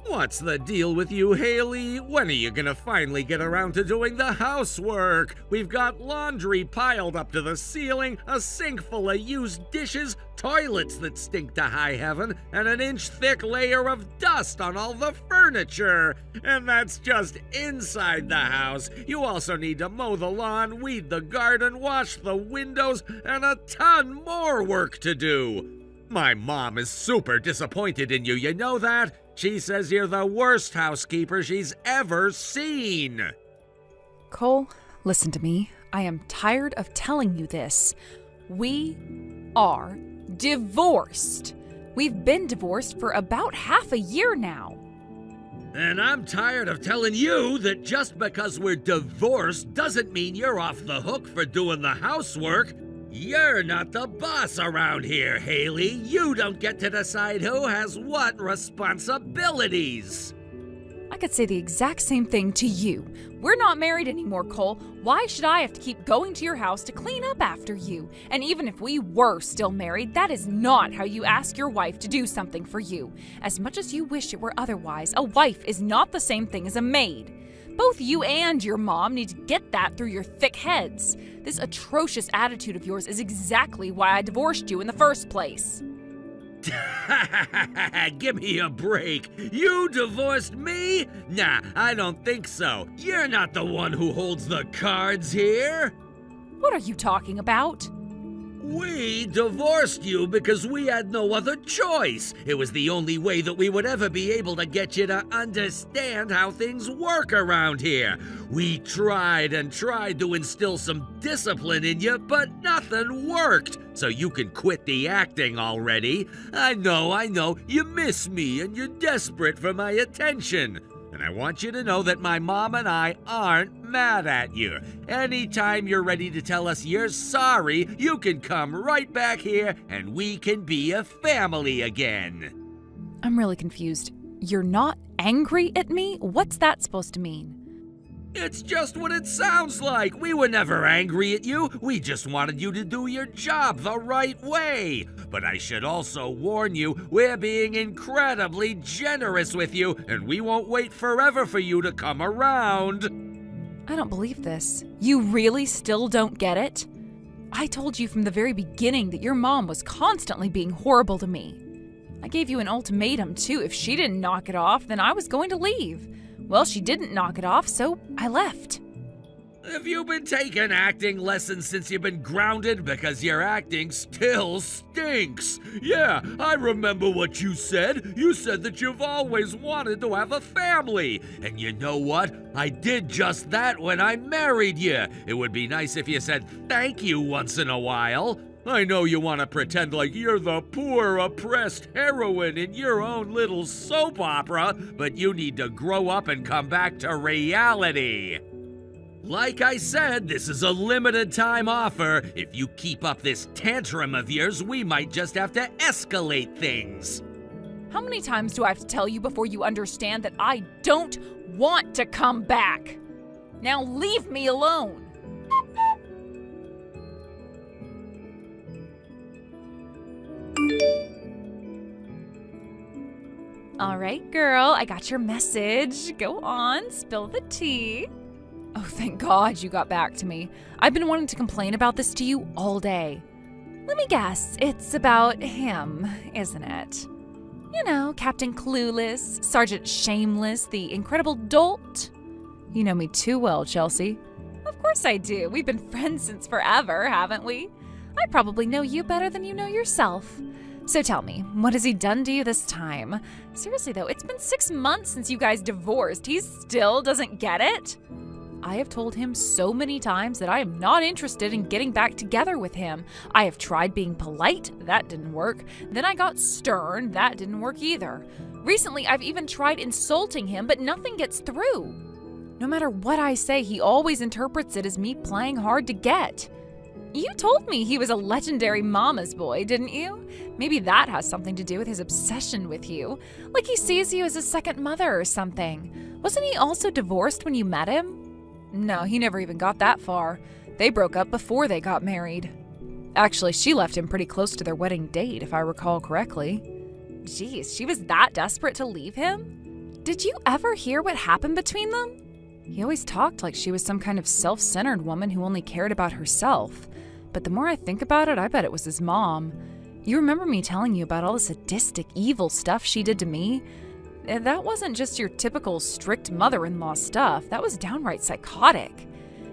What's the deal with you, Haley? When are you gonna finally get around to doing the housework? We've got laundry piled up to the ceiling, a sink full of used dishes, toilets that stink to high heaven, and an inch-thick layer of dust on all the furniture. And that's just inside the house. You also need to mow the lawn, weed the garden, wash the windows, and a ton more work to do. My mom is super disappointed in you, you know that? She says you're the worst housekeeper she's ever seen. Cole, listen to me. I am tired of telling you this. We are divorced. We've been divorced for about half a year now. And I'm tired of telling you that just because we're divorced doesn't mean you're off the hook for doing the housework. You're not the boss around here, Haley. You don't get to decide who has what responsibilities. I could say the exact same thing to you. We're not married anymore, Cole. Why should I have to keep going to your house to clean up after you? And even if we were still married, that is not how you ask your wife to do something for you. As much as you wish it were otherwise, a wife is not the same thing as a maid. Both you and your mom need to get that through your thick heads. This atrocious attitude of yours is exactly why I divorced you in the first place. Give me a break. You divorced me? Nah, I don't think so. You're not the one who holds the cards here. What are you talking about? We divorced you because we had no other choice. It was the only way that we would ever be able to get you to understand how things work around here. We tried and tried to instill some discipline in you, but nothing worked. So you can quit the acting already. I know, you miss me and you're desperate for my attention. And I want you to know that my mom and I aren't mad at you. Anytime you're ready to tell us you're sorry, you can come right back here and we can be a family again. I'm really confused. You're not angry at me? What's that supposed to mean? It's just what it sounds like. We were never angry at you. We just wanted you to do your job the right way. But I should also warn you, we're being incredibly generous with you, and we won't wait forever for you to come around. I don't believe this. You really still don't get it? I told you from the very beginning that your mom was constantly being horrible to me. I gave you an ultimatum, too. If she didn't knock it off, then I was going to leave. Well, she didn't knock it off, so I left. Have you been taking acting lessons since you've been grounded? Because your acting still stinks. Yeah, I remember what you said. You said that you've always wanted to have a family. And you know what? I did just that when I married you. It would be nice if you said thank you once in a while. I know you want to pretend like you're the poor, oppressed heroine in your own little soap opera, but you need to grow up and come back to reality. Like I said, this is a limited time offer. If you keep up this tantrum of yours, we might just have to escalate things. How many times do I have to tell you before you understand that I don't want to come back? Now leave me alone. All right, girl, I got your message. Go on, spill the tea. Oh, thank God you got back to me. I've been wanting to complain about this to you all day. Let me guess, it's about him, isn't it? You know, Captain Clueless, Sergeant Shameless, the incredible dolt. You know me too well, Chelsea. Of course I do. We've been friends since forever, haven't we? I probably know you better than you know yourself. So tell me, what has he done to you this time? Seriously though, it's been 6 months since you guys divorced. He still doesn't get it? I have told him so many times that I am not interested in getting back together with him. I have tried being polite, that didn't work. Then I got stern, that didn't work either. Recently, I've even tried insulting him, but nothing gets through. No matter what I say, he always interprets it as me playing hard to get. You told me he was a legendary mama's boy, didn't you? Maybe that has something to do with his obsession with you. Like he sees you as a second mother or something. Wasn't he also divorced when you met him? No, he never even got that far. They broke up before they got married. Actually, she left him pretty close to their wedding date, if I recall correctly. Geez, she was that desperate to leave him? Did you ever hear what happened between them? He always talked like she was some kind of self-centered woman who only cared about herself. But the more I think about it, I bet it was his mom. You remember me telling you about all the sadistic, evil stuff she did to me? That wasn't just your typical strict mother-in-law stuff. That was downright psychotic.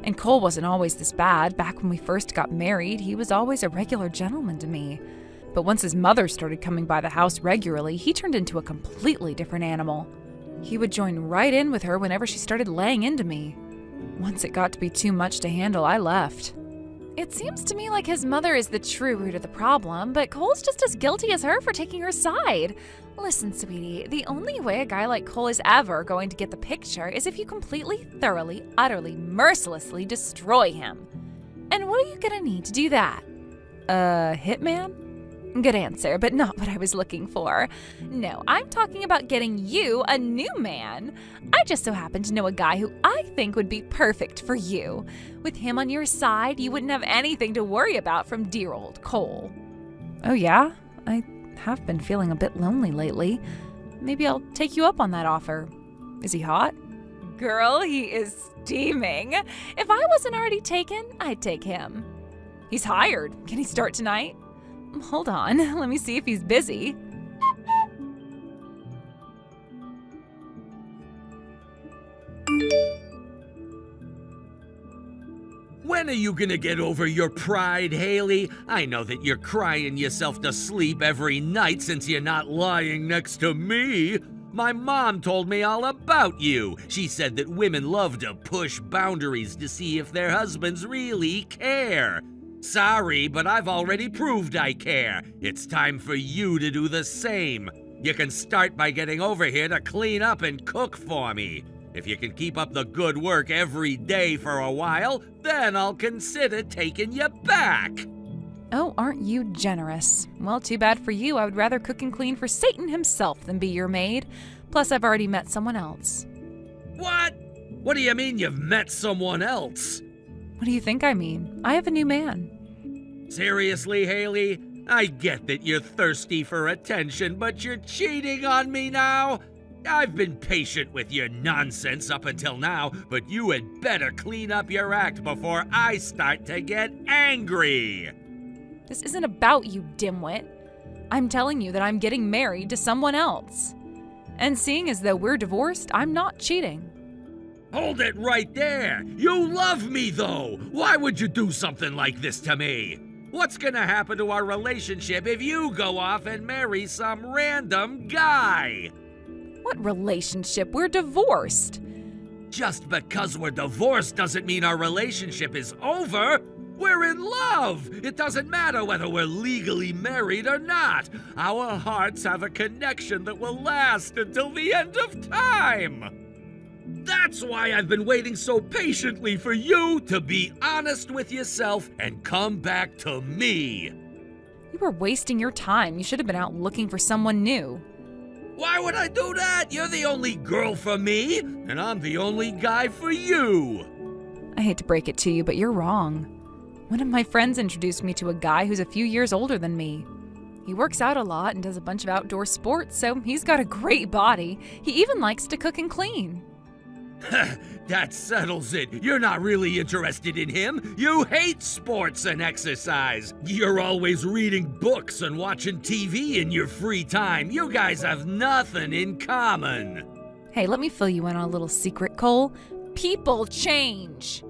And Cole wasn't always this bad. Back when we first got married, he was always a regular gentleman to me. But once his mother started coming by the house regularly, he turned into a completely different animal. He would join right in with her whenever she started laying into me. Once it got to be too much to handle, I left. It seems to me like his mother is the true root of the problem, but Cole's just as guilty as her for taking her side. Listen, sweetie, the only way a guy like Cole is ever going to get the picture is if you completely, thoroughly, utterly, mercilessly destroy him. And what are you gonna need to do that? A hitman? Good answer, but not what I was looking for. No, I'm talking about getting you a new man. I just so happen to know a guy who I think would be perfect for you. With him on your side, you wouldn't have anything to worry about from dear old Cole. Oh yeah? I have been feeling a bit lonely lately. Maybe I'll take you up on that offer. Is he hot? Girl, he is steaming. If I wasn't already taken, I'd take him. He's hired. Can he start tonight? Hold on, let me see if he's busy. When are you gonna get over your pride, Haley? I know that you're crying yourself to sleep every night since you're not lying next to me. My mom told me all about you. She said that women love to push boundaries to see if their husbands really care. Sorry, but I've already proved I care. It's time for you to do the same. You can start by getting over here to clean up and cook for me. If you can keep up the good work every day for a while, then I'll consider taking you back. Oh, aren't you generous? Well, too bad for you. I would rather cook and clean for Satan himself than be your maid. Plus, I've already met someone else. What? What do you mean you've met someone else? What do you think I mean? I have a new man. Seriously, Haley? I get that you're thirsty for attention, but you're cheating on me now? I've been patient with your nonsense up until now, but you had better clean up your act before I start to get angry. This isn't about you, dimwit. I'm telling you that I'm getting married to someone else. And seeing as though we're divorced, I'm not cheating. Hold it right there! You love me, though! Why would you do something like this to me? What's gonna happen to our relationship if you go off and marry some random guy? What relationship? We're divorced. Just because we're divorced doesn't mean our relationship is over. We're in love. It doesn't matter whether we're legally married or not. Our hearts have a connection that will last until the end of time. That's why I've been waiting so patiently for you to be honest with yourself and come back to me. You were wasting your time. You should have been out looking for someone new. Why would I do that? You're the only girl for me, and I'm the only guy for you. I hate to break it to you, but you're wrong. One of my friends introduced me to a guy who's a few years older than me. He works out a lot and does a bunch of outdoor sports, so he's got a great body. He even likes to cook and clean. That settles it. You're not really interested in him. You hate sports and exercise. You're always reading books and watching TV in your free time. You guys have nothing in common. Hey, let me fill you in on a little secret, Cole. People change.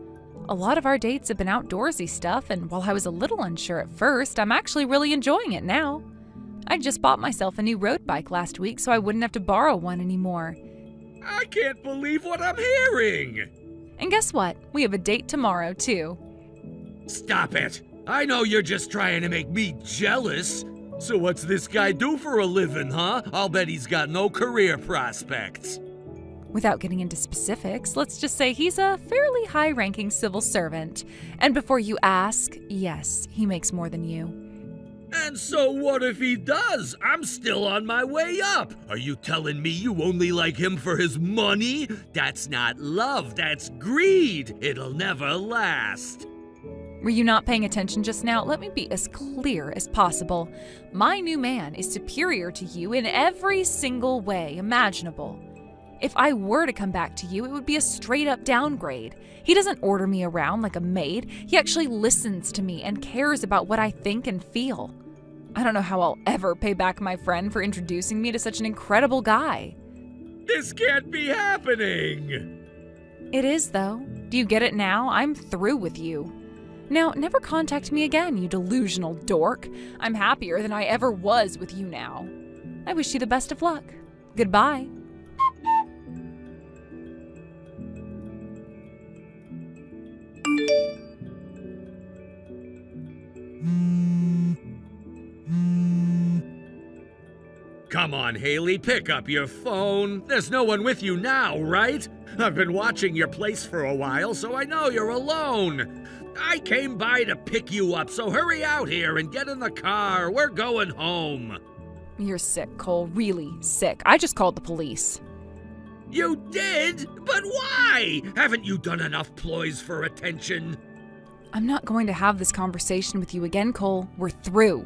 A lot of our dates have been outdoorsy stuff, and while I was a little unsure at first, I'm actually really enjoying it now. I just bought myself a new road bike last week so I wouldn't have to borrow one anymore. I can't believe what I'm hearing! And guess what? We have a date tomorrow, too. Stop it! I know you're just trying to make me jealous. So what's this guy do for a living, huh? I'll bet he's got no career prospects. Without getting into specifics, let's just say he's a fairly high-ranking civil servant. And before you ask, yes, he makes more than you. And so what if he does? I'm still on my way up. Are you telling me you only like him for his money? That's not love, that's greed. It'll never last. Were you not paying attention just now? Let me be as clear as possible. My new man is superior to you in every single way imaginable. If I were to come back to you, it would be a straight-up downgrade. He doesn't order me around like a maid. He actually listens to me and cares about what I think and feel. I don't know how I'll ever pay back my friend for introducing me to such an incredible guy. This can't be happening! It is, though. Do you get it now? I'm through with you. Now, never contact me again, you delusional dork. I'm happier than I ever was with you now. I wish you the best of luck. Goodbye. Come on, Haley, pick up your phone. There's no one with you now, right? I've been watching your place for a while, so I know you're alone. I came by to pick you up, so hurry out here and get in the car. We're going home. You're sick, Cole. Really sick. I just called the police. You did? But why? Haven't you done enough ploys for attention? I'm not going to have this conversation with you again, Cole. We're through.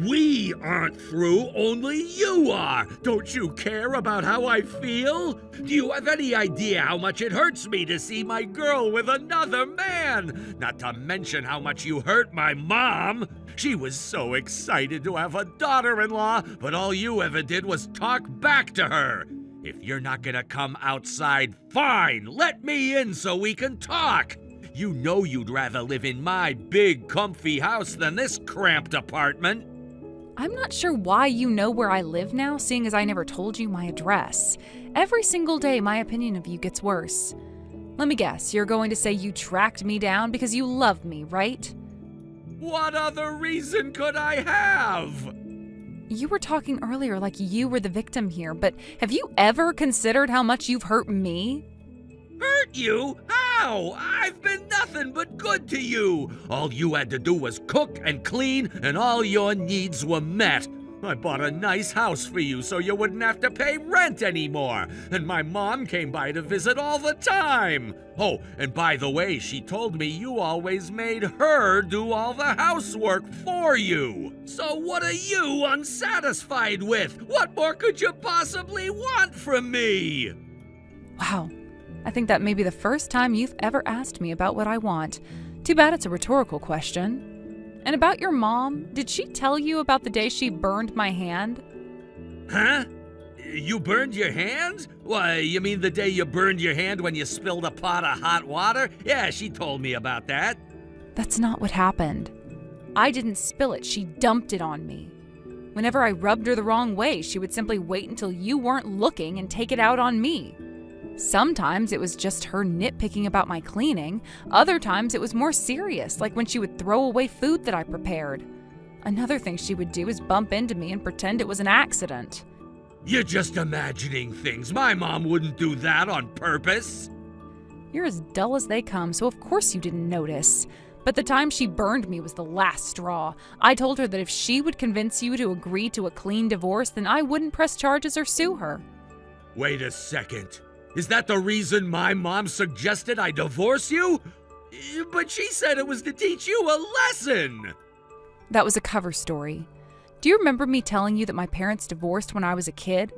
We aren't through, only you are. Don't you care about how I feel? Do you have any idea how much it hurts me to see my girl with another man? Not to mention how much you hurt my mom. She was so excited to have a daughter-in-law, but all you ever did was talk back to her. If you're not gonna come outside, fine, let me in so we can talk. You know you'd rather live in my big, comfy house than this cramped apartment. I'm not sure why you know where I live now, seeing as I never told you my address. Every single day, my opinion of you gets worse. Let me guess, you're going to say you tracked me down because you love me, right? What other reason could I have? You were talking earlier like you were the victim here, but have you ever considered how much you've hurt me? Hurt you? How? I've been nothing but good to you. All you had to do was cook and clean, and all your needs were met. I bought a nice house for you so you wouldn't have to pay rent anymore. And my mom came by to visit all the time. Oh, and by the way, she told me you always made her do all the housework for you. So what are you unsatisfied with? What more could you possibly want from me? Wow. I think that may be the first time you've ever asked me about what I want. Too bad it's a rhetorical question. And about your mom, did she tell you about the day she burned my hand? Huh? You burned your hand? Why, you mean the day you burned your hand when you spilled a pot of hot water? Yeah, she told me about that. That's not what happened. I didn't spill it, she dumped it on me. Whenever I rubbed her the wrong way, she would simply wait until you weren't looking and take it out on me. Sometimes it was just her nitpicking about my cleaning. Other times it was more serious, like when she would throw away food that I prepared. Another thing she would do is bump into me and pretend it was an accident. You're just imagining things. My mom wouldn't do that on purpose. You're as dull as they come, so of course you didn't notice. But the time she burned me was the last straw. I told her that if she would convince you to agree to a clean divorce, then I wouldn't press charges or sue her. Wait a second. Is that the reason my mom suggested I divorce you? But she said it was to teach you a lesson. That was a cover story. Do you remember me telling you that my parents divorced when I was a kid?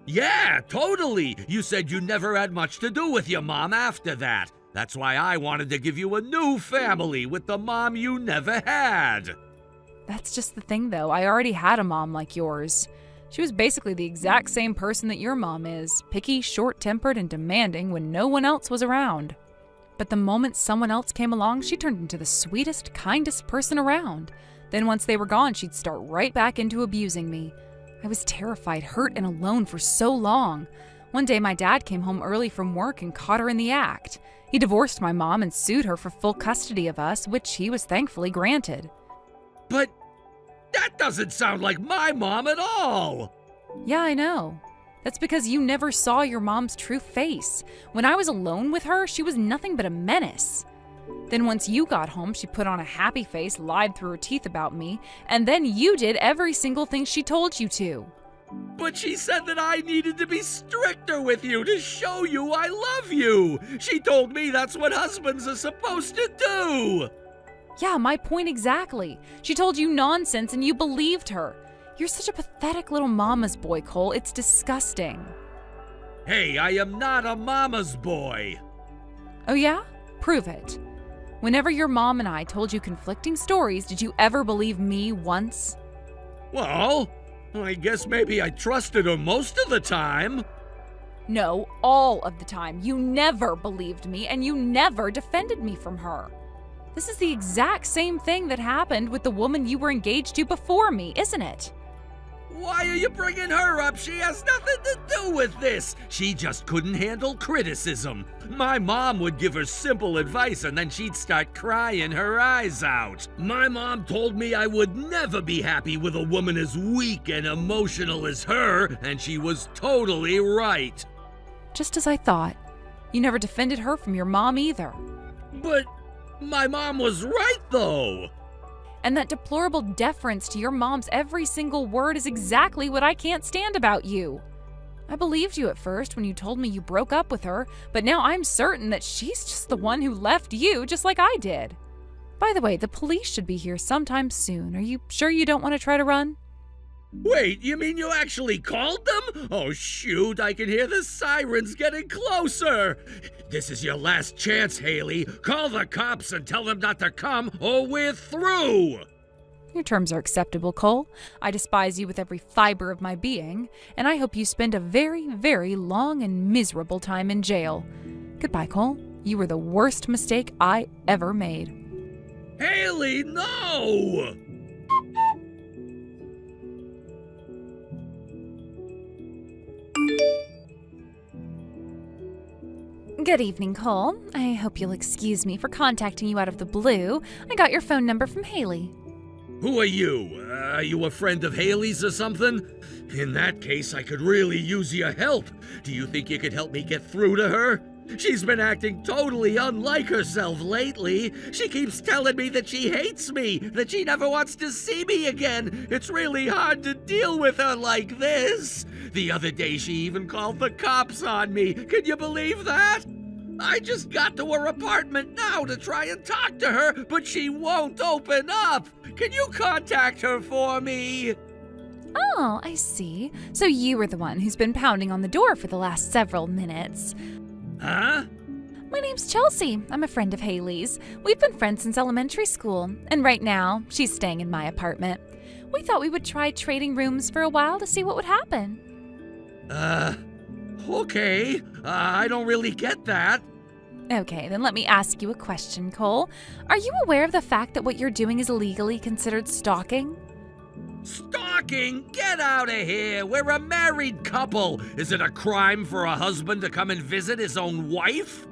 Yeah, totally. You said you never had much to do with your mom after that. That's why I wanted to give you a new family with the mom you never had. That's just the thing, though. I already had a mom like yours. She was basically the exact same person that your mom is, picky, short-tempered, and demanding when no one else was around. But the moment someone else came along, she turned into the sweetest, kindest person around. Then once they were gone, she'd start right back into abusing me. I was terrified, hurt, and alone for so long. One day my dad came home early from work and caught her in the act. He divorced my mom and sued her for full custody of us, which he was thankfully granted. But that doesn't sound like my mom at all. Yeah, I know. That's because you never saw your mom's true face. When I was alone with her, she was nothing but a menace. Then once you got home, she put on a happy face, lied through her teeth about me, and then you did every single thing she told you to. But she said that I needed to be stricter with you to show you I love you. She told me that's what husbands are supposed to do. Yeah, my point exactly. She told you nonsense and you believed her. You're such a pathetic little mama's boy, Cole. It's disgusting. Hey, I am not a mama's boy. Oh yeah? Prove it. Whenever your mom and I told you conflicting stories, did you ever believe me once? Well, I guess maybe I trusted her most of the time. No, all of the time. You never believed me, and you never defended me from her. This is the exact same thing that happened with the woman you were engaged to before me, isn't it? Why are you bringing her up? She has nothing to do with this. She just couldn't handle criticism. My mom would give her simple advice and then she'd start crying her eyes out. My mom told me I would never be happy with a woman as weak and emotional as her, and she was totally right. Just as I thought. You never defended her from your mom either. But my mom was right, though. And that deplorable deference to your mom's every single word is exactly what I can't stand about you. I believed you at first when you told me you broke up with her, but now I'm certain that she's just the one who left you just like I did. By the way, the police should be here sometime soon. Are you sure you don't want to try to run? Wait, you mean you actually called them? Oh shoot, I can hear the sirens getting closer. This is your last chance, Haley. Call the cops and tell them not to come or we're through. Your terms are acceptable, Cole. I despise you with every fiber of my being, and I hope you spend a very, very long and miserable time in jail. Goodbye, Cole. You were the worst mistake I ever made. Haley, no! Good evening, Cole. I hope you'll excuse me for contacting you out of the blue. I got your phone number from Haley. Who are you? Are you a friend of Haley's or something? In that case, I could really use your help. Do you think you could help me get through to her? She's been acting totally unlike herself lately. She keeps telling me that she hates me, that she never wants to see me again. It's really hard to deal with her like this. The other day, she even called the cops on me. Can you believe that? I just got to her apartment now to try and talk to her, but she won't open up. Can you contact her for me? Oh, I see. So you were the one who's been pounding on the door for the last several minutes. Huh? My name's Chelsea. I'm a friend of Haley's. We've been friends since elementary school, and right now, she's staying in my apartment. We thought we would try trading rooms for a while to see what would happen. Okay. I don't really get that. Okay, then let me ask you a question, Cole. Are you aware of the fact that what you're doing is legally considered stalking? Stalking? Get out of here! We're a married couple! Is it a crime for a husband to come and visit his own wife?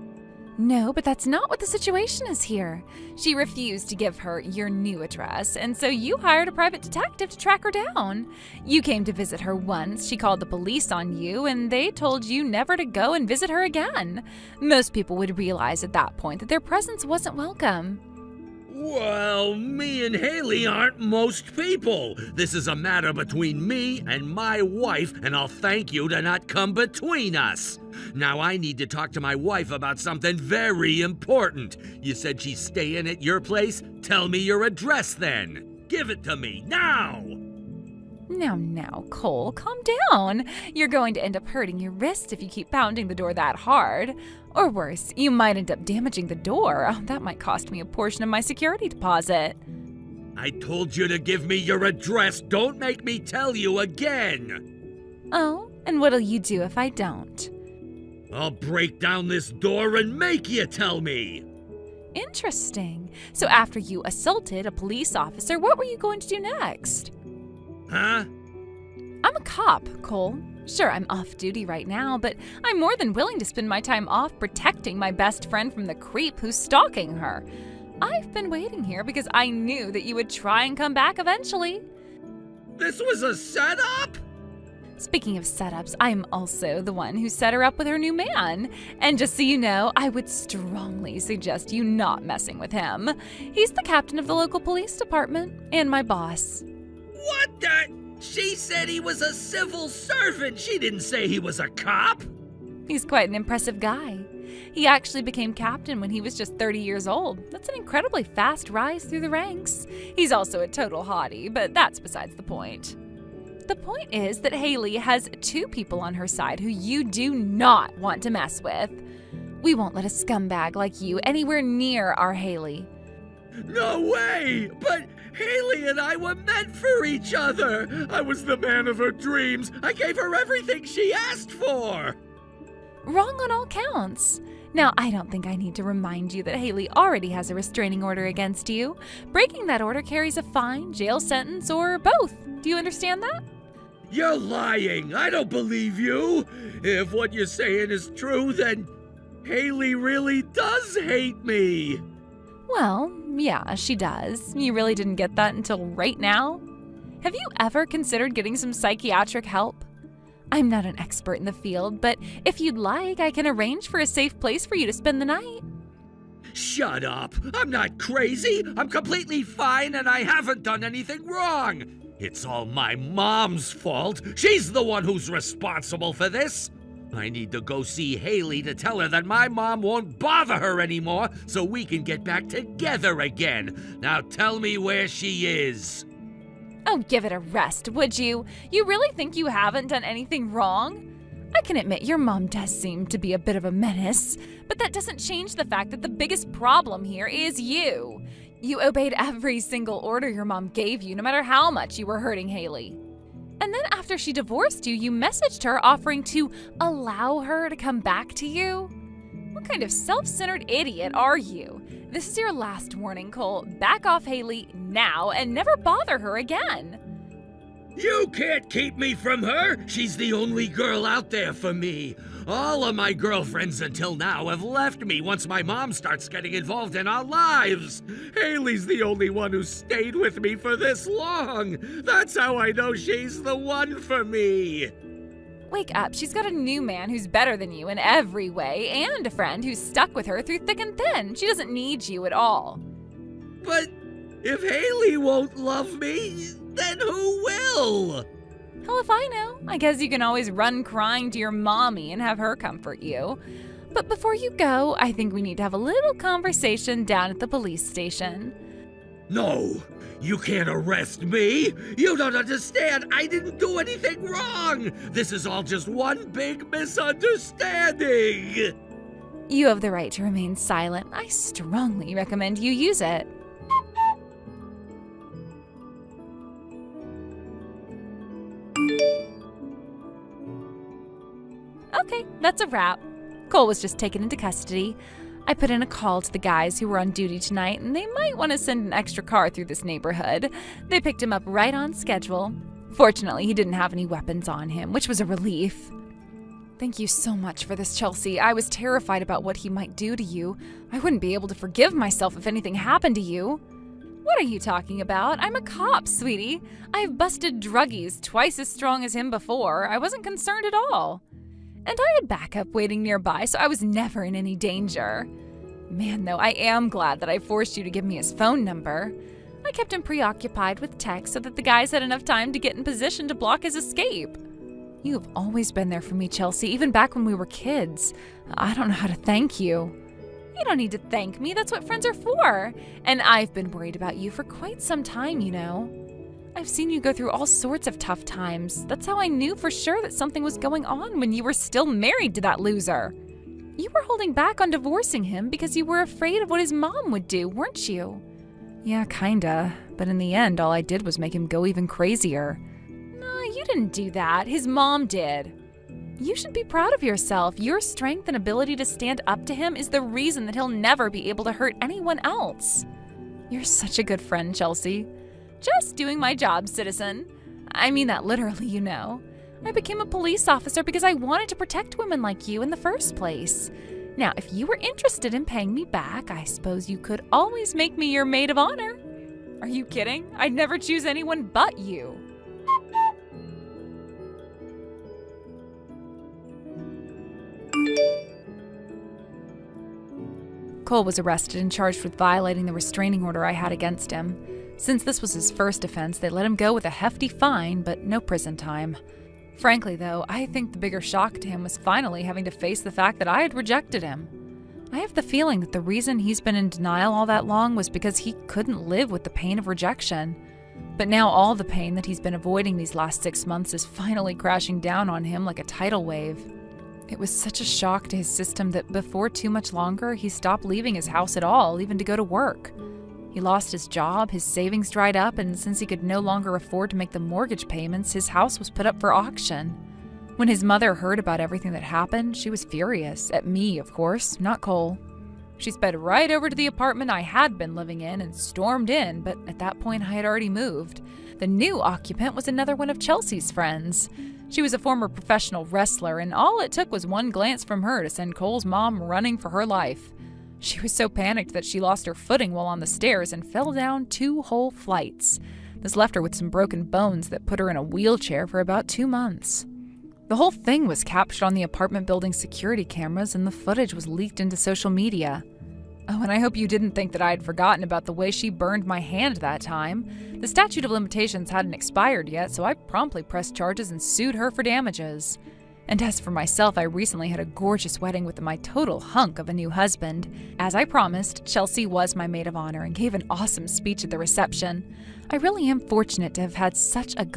No, but that's not what the situation is here. She refused to give her your new address, and so you hired a private detective to track her down. You came to visit her once, she called the police on you, and they told you never to go and visit her again. Most people would realize at that point that their presence wasn't welcome. Well, me and Haley aren't most people. This is a matter between me and my wife, and I'll thank you to not come between us. Now I need to talk to my wife about something very important. You said she's staying at your place? Tell me your address then. Give it to me, now! Now, Cole, calm down. You're going to end up hurting your wrist if you keep pounding the door that hard. Or worse, you might end up damaging the door. Oh, that might cost me a portion of my security deposit. I told you to give me your address. Don't make me tell you again. Oh, and what'll you do if I don't? I'll break down this door and make you tell me. Interesting. So after you assaulted a police officer, what were you going to do next? Huh? I'm a cop, Cole. Sure, I'm off duty right now, but I'm more than willing to spend my time off protecting my best friend from the creep who's stalking her. I've been waiting here because I knew that you would try and come back eventually. This was a setup? Speaking of setups, I'm also the one who set her up with her new man. And just so you know, I would strongly suggest you not messing with him. He's the captain of the local police department and my boss. What the? She said he was a civil servant. She didn't say he was a cop. He's quite an impressive guy. He actually became captain when he was just 30 years old. That's an incredibly fast rise through the ranks. He's also a total hottie, but that's besides the point. The point is that Haley has two people on her side who you do not want to mess with. We won't let a scumbag like you anywhere near our Haley. No way! But Haley and I were meant for each other! I was the man of her dreams! I gave her everything she asked for! Wrong on all counts. Now, I don't think I need to remind you that Haley already has a restraining order against you. Breaking that order carries a fine, jail sentence, or both. Do you understand that? You're lying! I don't believe you! If what you're saying is true, then Haley really does hate me! Well, yeah, she does. You really didn't get that until right now? Have you ever considered getting some psychiatric help? I'm not an expert in the field, but if you'd like, I can arrange for a safe place for you to spend the night. Shut up! I'm not crazy! I'm completely fine and I haven't done anything wrong! It's all my mom's fault! She's the one who's responsible for this! I need to go see Haley to tell her that my mom won't bother her anymore so we can get back together again. Now tell me where she is. Oh, give it a rest, would you? You really think you haven't done anything wrong? I can admit your mom does seem to be a bit of a menace, but that doesn't change the fact that the biggest problem here is you. You obeyed every single order your mom gave you, no matter how much you were hurting Haley. And then after she divorced you, you messaged her offering to allow her to come back to you? What kind of self-centered idiot are you? This is your last warning, Cole. Back off Haley now and never bother her again. You can't keep me from her! She's the only girl out there for me! All of my girlfriends until now have left me once my mom starts getting involved in our lives! Haley's the only one who stayed with me for this long! That's how I know she's the one for me! Wake up, she's got a new man who's better than you in every way, and a friend who's stuck with her through thick and thin. She doesn't need you at all. But if Haley won't love me, then who will? Hell if I know. I guess you can always run crying to your mommy and have her comfort you. But before you go, I think we need to have a little conversation down at the police station. No, you can't arrest me. You don't understand. I didn't do anything wrong. This is all just one big misunderstanding. You have the right to remain silent. I strongly recommend you use it. Okay, that's a wrap. Cole was just taken into custody. I put in a call to the guys who were on duty tonight, and they might want to send an extra car through this neighborhood. They picked him up right on schedule. Fortunately, he didn't have any weapons on him, which was a relief. Thank you so much for this, Chelsea. I was terrified about what he might do to you. I wouldn't be able to forgive myself if anything happened to you. What are you talking about? I'm a cop, sweetie. I've busted druggies twice as strong as him before. I wasn't concerned at all. And I had backup waiting nearby, so I was never in any danger. Man, though, I am glad that I forced you to give me his phone number. I kept him preoccupied with texts so that the guys had enough time to get in position to block his escape. You have always been there for me, Chelsea, even back when we were kids. I don't know how to thank you. You don't need to thank me. That's what friends are for. And I've been worried about you for quite some time, you know. I've seen you go through all sorts of tough times. That's how I knew for sure that something was going on when you were still married to that loser. You were holding back on divorcing him because you were afraid of what his mom would do, weren't you? Yeah, kinda. But in the end, all I did was make him go even crazier. No, you didn't do that. His mom did. You should be proud of yourself. Your strength and ability to stand up to him is the reason that he'll never be able to hurt anyone else. You're such a good friend, Chelsea. Just doing my job, citizen. I mean that literally, you know. I became a police officer because I wanted to protect women like you in the first place. Now, if you were interested in paying me back, I suppose you could always make me your maid of honor. Are you kidding? I'd never choose anyone but you. Cole was arrested and charged with violating the restraining order I had against him. Since this was his first offense, they let him go with a hefty fine, but no prison time. Frankly, though, I think the bigger shock to him was finally having to face the fact that I had rejected him. I have the feeling that the reason he's been in denial all that long was because he couldn't live with the pain of rejection. But now all the pain that he's been avoiding these last 6 months is finally crashing down on him like a tidal wave. It was such a shock to his system that before too much longer, he stopped leaving his house at all, even to go to work. He lost his job, his savings dried up, and since he could no longer afford to make the mortgage payments, his house was put up for auction. When his mother heard about everything that happened, she was furious. At me, of course, not Cole. She sped right over to the apartment I had been living in and stormed in, but at that point I had already moved. The new occupant was another one of Chelsea's friends. She was a former professional wrestler, and all it took was one glance from her to send Cole's mom running for her life. She was so panicked that she lost her footing while on the stairs and fell down 2 whole flights. This left her with some broken bones that put her in a wheelchair for about 2 months. The whole thing was captured on the apartment building's security cameras, and the footage was leaked into social media. Oh, and I hope you didn't think that I had forgotten about the way she burned my hand that time. The statute of limitations hadn't expired yet, so I promptly pressed charges and sued her for damages. And as for myself, I recently had a gorgeous wedding with my total hunk of a new husband. As I promised, Chelsea was my maid of honor and gave an awesome speech at the reception. I really am fortunate to have had such a good